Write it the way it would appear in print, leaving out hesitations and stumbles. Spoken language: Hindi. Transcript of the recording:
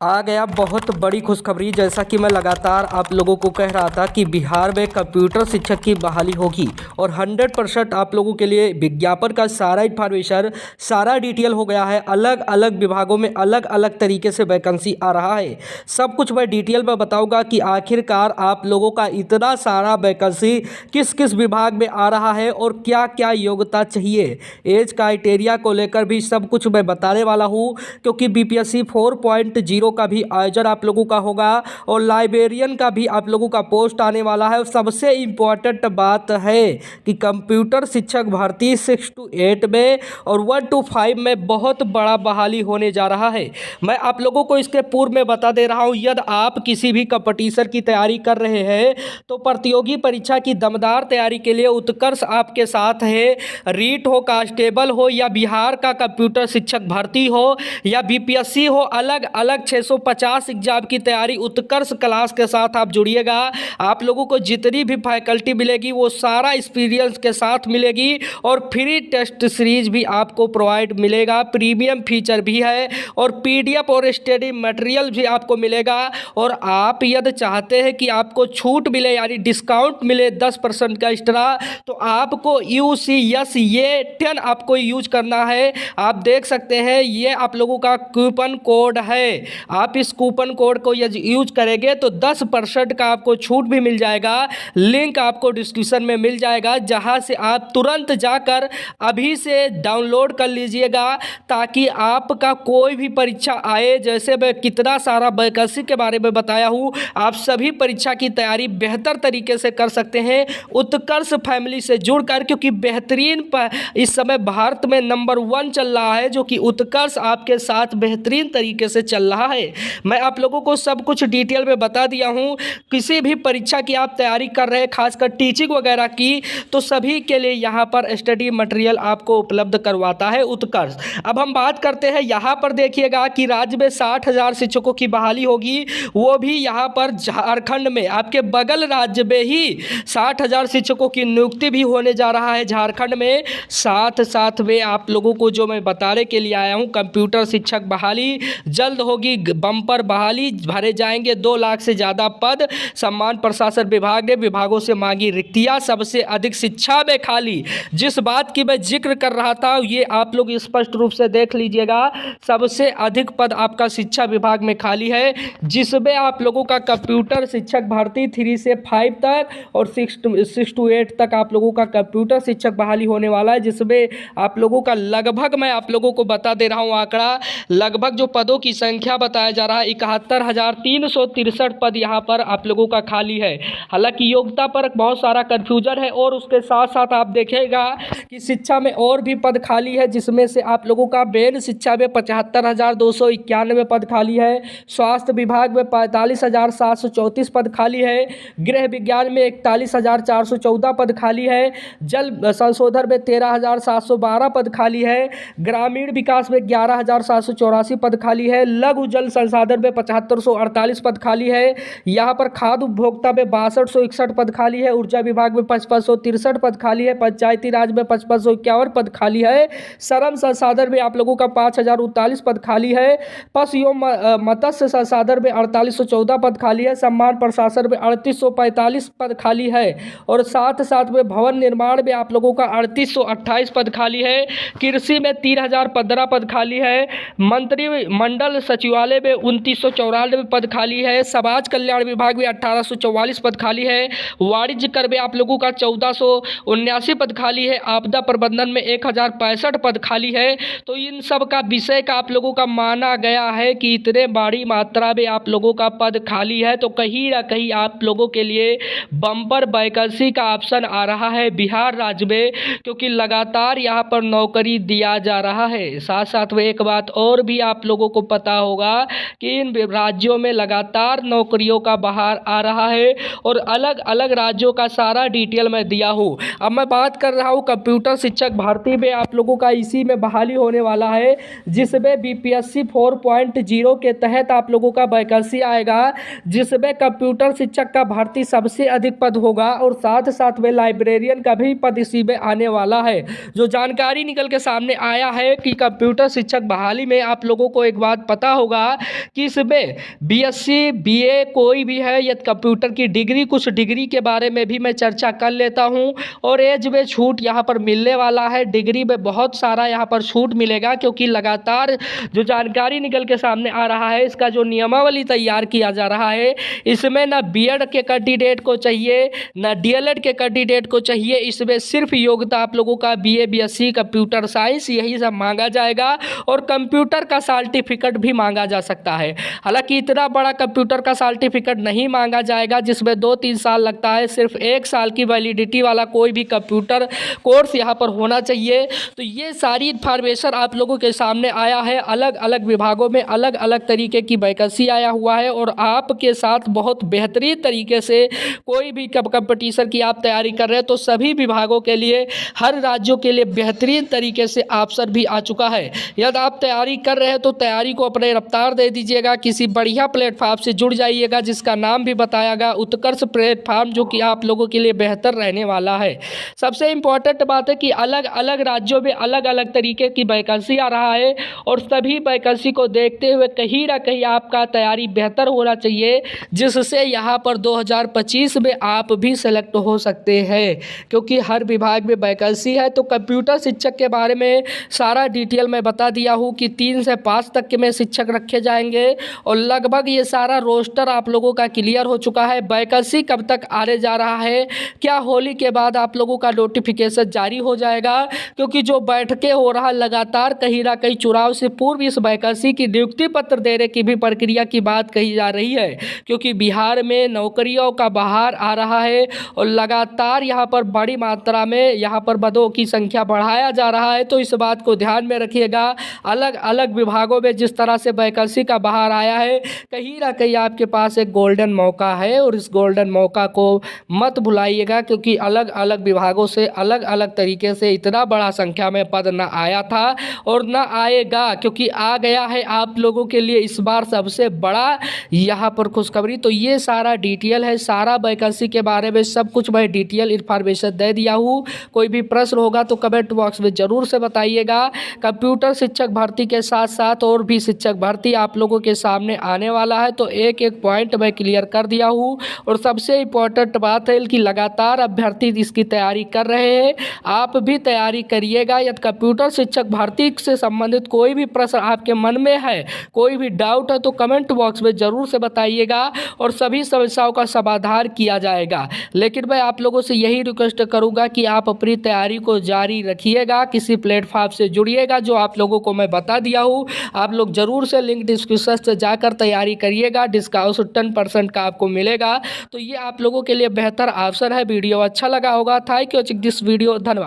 आ गया बहुत बड़ी खुशखबरी। जैसा कि मैं लगातार आप लोगों को कह रहा था कि बिहार में कंप्यूटर शिक्षक की बहाली होगी और 100% आप लोगों के लिए विज्ञापन का सारा इन्फॉर्मेशन, सारा डिटेल हो गया है। अलग अलग विभागों में अलग अलग तरीके से वैकेंसी आ रहा है। सब कुछ मैं डिटेल में बताऊंगा कि आखिरकार आप लोगों का इतना सारा वैकेंसी किस किस विभाग में आ रहा है और क्या क्या योग्यता चाहिए, एज क्राइटेरिया को लेकर भी सब कुछ मैं बताने वाला हूँ। क्योंकि बीपीएससी 4.0 का भी आयोजन आप लोगों का होगा और लाइब्रेरियन का भी आप लोगों का पोस्ट आने वाला है। और सबसे इम्पोर्टेंट बात है कि कंप्यूटर शिक्षक भर्ती 6 to 8 में और 1 to 5 में बहुत बड़ा बहाली होने जा रहा है। मैं आप लोगों को इसके पूर्व में बता दे रहा हूं, यदि आप किसी भी कंपटीशन की तैयारी कर रहे हैं तो प्रतियोगी परीक्षा की दमदार तैयारी के लिए उत्कर्ष आपके साथ है। रीट हो, कांस्टेबल हो या बिहार का कंप्यूटर शिक्षक भर्ती हो या बीपीएससी हो, अलग अलग 650 एग्जाम की तैयारी उत्कर्ष क्लास के साथ आप जुड़िएगा। आप लोगों को जितनी भी फैकल्टी मिलेगी वो सारा एक्सपीरियंस के साथ मिलेगी और फ्री टेस्ट सीरीज भी आपको प्रोवाइड मिलेगा। प्रीमियम फीचर भी है और पीडीएफ और स्टडी मटेरियल भी आपको मिलेगा। और आप यदि चाहते हैं कि आपको छूट मिले यानी डिस्काउंट मिले 10% का एक्स्ट्रा, तो आपको UCS ये 10 आपको यूज करना है। आप देख सकते हैं ये आप लोगों का कूपन कोड है। आप इस कूपन कोड को यदि यूज करेंगे तो 10% का आपको छूट भी मिल जाएगा। लिंक आपको डिस्क्रिप्शन में मिल जाएगा, जहां से आप तुरंत जाकर अभी से डाउनलोड कर लीजिएगा ताकि आपका कोई भी परीक्षा आए, जैसे मैं कितना सारा वैकेंसी के बारे में बताया हूं, आप सभी परीक्षा की तैयारी बेहतर तरीके से कर सकते हैं उत्कर्ष फैमिली से जुड़कर। क्योंकि बेहतरीन इस समय भारत में नंबर 1 चल रहा है, जो कि उत्कर्ष आपके साथ बेहतरीन तरीके से चल रहा है। मैं आप लोगों को सब कुछ डिटेल में बता दिया हूं। किसी भी परीक्षा की आप तैयारी कर रहे हैं, खासकर टीचिंग वगैरह की, तो सभी के लिए यहां पर स्टडी मटेरियल आपको उपलब्ध करवाता है उत्कर्ष। अब हम बात करते हैं, यहां पर देखिएगा कि राज्य में 60,000 शिक्षकों की बहाली होगी, वो भी यहां पर झारखंड में, आपके बगल राज्य में ही 60,000 शिक्षकों की नियुक्ति भी होने जा रहा है झारखंड में। साथ साथ में आप लोगों को जो मैं बताने के लिए आया हूं, कंप्यूटर शिक्षक बहाली जल्द होगी, बम्पर बहाली भरे जाएंगे 2 लाख से ज़्यादा पद। सम्मान प्रशासन विभाग ने विभागों से मांगी रिक्तियां, सबसे अधिक शिक्षा में खाली। जिस बात की मैं जिक्र कर रहा था ये आप लोग स्पष्ट रूप से देख लीजिएगा, सबसे अधिक पद आपका शिक्षा विभाग में खाली है, जिसमें आप लोगों का कंप्यूटर शिक्षक भर्ती 3 से 5 तक और 6 to 8 तक आप लोगों का कंप्यूटर शिक्षक बहाली होने वाला है। जिसमें आप लोगों का लगभग, मैं आप लोगों को बता दे रहा हूं आंकड़ा, लगभग जो पदों की संख्या बताया जा रहा है 71,363 पद यहां पर आप लोगों का खाली है। हालांकि योग्यता पर बहुत सारा कंफ्यूजन है और उसके साथ साथ आप देखेगा कि शिक्षा में और भी पद खाली है, जिसमें से आप लोगों का मेन शिक्षा में 75,291 पद खाली है, स्वास्थ्य विभाग में 45,734 पद खाली है, गृह विज्ञान में 41,414 पद खाली है, जल संशोधन में 13,712 पद खाली है, ग्रामीण विकास में 11,784 पद खाली है, लघु जल संसाधन में 75,148 पद खाली है, यहाँ पर खाद्य उपभोक्ता में 6261 पद खाली है, ऊर्जा विभाग में 5563 पद खाली है, पंचायती राज में 5551 पद खाली है, श्रम संसाधन में आप लोगों का 5,039 पद खाली है, पशु एवं मत्स्य संसाधन में 4814 पद खाली है, सम्मान प्रशासन में 3845 पद खाली है और साथ साथ में भवन निर्माण में आप लोगों का 3828 पद खाली है, कृषि में 3015 पद खाली है, मंत्रिमंडल सचिवालय में 2994 पद खाली है, समाज कल्याण विभाग में 1844 पद खाली है, वाणिज्य कर में आप लोगों का 1479 पद खाली है, आपदा प्रबंधन में 1065 पद खाली है। तो इन सब का विषय का आप लोगों का माना गया है कि इतने बड़ी मात्रा में आप लोगों का पद खाली है, तो कहीं ना कहीं आप लोगों के लिए बम्पर वैकेंसी का ऑप्शन आ रहा है बिहार राज्य में, क्योंकि लगातार यहाँ पर नौकरी दिया जा रहा है। साथ साथ में एक बात और भी आप लोगों को पता होगा कि इन राज्यों में लगातार नौकरियों का बहार आ रहा है और अलग अलग राज्यों का सारा डिटेल मैं दिया हूँ। अब मैं बात कर रहा हूँ कंप्यूटर शिक्षक भर्ती में आप लोगों का इसी में बहाली होने वाला है, जिसमें बीपीएससी 4.0 के तहत आप लोगों का वैकेंसी आएगा, जिसमें कंप्यूटर शिक्षक का भर्ती सबसे अधिक पद होगा और साथ साथ में लाइब्रेरियन का भी पद इसी में आने वाला है। जो जानकारी निकल के सामने आया है कि कंप्यूटर शिक्षक बहाली में आप लोगों को एक बात पता होगा कि इसमें बीएससी बीए कोई भी है या कंप्यूटर की डिग्री, कुछ डिग्री के बारे में भी मैं चर्चा कर लेता हूं। और एज में छूट यहां पर मिलने वाला है, डिग्री में बहुत सारा यहां पर छूट मिलेगा, क्योंकि लगातार जो जानकारी निकल के सामने आ रहा है, इसका जो नियमावली तैयार किया जा रहा है, इसमें ना बीएड के कैंडिडेट को चाहिए ना डीएलएड के कैंडिडेट को चाहिए। इसमें सिर्फ योग्यता आप लोगों का बीए बीएससी कंप्यूटर साइंस यही सब मांगा जाएगा और कंप्यूटर का सर्टिफिकेट भी मांगा जा सकता है। हालांकि इतना बड़ा कंप्यूटर का सर्टिफिकेट नहीं मांगा जाएगा जिसमें 2-3 साल लगता है, सिर्फ 1 साल की वैलिडिटी वाला कोई भी कंप्यूटर कोर्स यहाँ पर होना चाहिए। तो ये सारी इन्फॉर्मेशन आप लोगों के सामने आया है, अलग अलग विभागों में अलग अलग तरीके की वैकेंसी आया हुआ है और आपके साथ बहुत बेहतरीन तरीके से कोई भी कंपटीशन की आप तैयारी कर रहे हैं तो सभी विभागों के लिए, हर राज्यों के लिए बेहतरीन तरीके से अवसर भी आ चुका है। यदि आप तैयारी कर रहे हैं तो तैयारी को अपने रफ्तार दे दीजिएगा, किसी बढ़िया प्लेटफॉर्म से जुड़ जाइएगा जिसका नाम भी बताया गया उत्कर्ष प्लेटफॉर्म, जो कि आप लोगों के लिए बेहतर रहने वाला है। सबसे इम्पोर्टेंट बात है कि अलग अलग राज्यों में अलग अलग तरीके की वैकेंसी आ रहा है और सभी वैकेंसी को देखते हुए कहीं ना कहीं आपका तैयारी बेहतर होना चाहिए, जिससे यहाँ पर 2025 में आप भी सेलेक्ट हो सकते हैं, क्योंकि हर विभाग में वैकेंसी है। तो कंप्यूटर शिक्षक के बारे में सारा डिटेल मैं बता दिया हूँ कि 3 से 5 तक के में शिक्षक रखे जाएंगे और लगभग ये सारा रोस्टर आप लोगों का क्लियर हो चुका है। वैकेंसी कब तक आने जा रहा है, क्या होली के बाद आप लोगों का नोटिफिकेशन जारी हो जाएगा, क्योंकि जो बैठकें हो रहा लगातार कहीं ना कहीं चुनाव से पूर्व इस वैकेंसी की नियुक्ति पत्र देने की भी प्रक्रिया की बात कही जा रही है, क्योंकि बिहार में नौकरियों का बहार आ रहा है और लगातार यहाँ पर बड़ी मात्रा में यहाँ पर पदों की संख्या बढ़ाया जा रहा है। तो इस बात को ध्यान में रखिएगा, अलग अलग विभागों में जिस तरह से वैकेंसी का बहार आया है, कहीं ना कहीं आपके पास एक गोल्डन मौका है और इस गोल्डन मौका को मत भुलाइएगा, क्योंकि अलग अलग विभागों से अलग अलग तरीके से इतना बड़ा संख्या में पद न आया था और न आएगा, क्योंकि आ गया है आप लोगों के लिए इस बार सबसे बड़ा यहाँ पर खुशखबरी। तो ये सारा डिटेल है, सारा वैकेंसी के बारे में सब कुछ मैं डिटेल इन्फॉर्मेशन दे दिया हूँ। कोई भी प्रश्न होगा तो कमेंट बॉक्स में ज़रूर से बताइएगा। कंप्यूटर शिक्षक भर्ती के साथ साथ और भी शिक्षक भर्ती आप लोगों के सामने आने वाला है, तो एक एक पॉइंट मैं क्लियर कर दिया हूँ। और सबसे इम्पोर्टेंट बात है कि लगातार अभ्यर्थी इसकी तैयारी कर रहे हैं, आप भी तैयारी करिएगा। यदि कंप्यूटर शिक्षक भर्ती से संबंधित कोई भी प्रश्न आपके मन में है, कोई भी डाउट है, तो कमेंट बॉक्स में ज़रूर से बताइएगा और सभी समस्याओं का समाधान किया जाएगा। लेकिन मैं आप लोगों से यही रिक्वेस्ट करूंगा कि आप अपनी तैयारी को जारी रखिएगा, किसी प्लेटफॉर्म से जुड़िएगा जो आप लोगों को मैं बता दिया हूँ। आप लोग ज़रूर से लिंक डिस्क्रिप्शन से जाकर तैयारी करिएगा, डिस्काउंट 10% का आपको मिलेगा। तो ये आप लोगों के लिए बेहतर अवसर है। वीडियो अच्छा लगा होगा, thank you watching this video, धन्यवाद।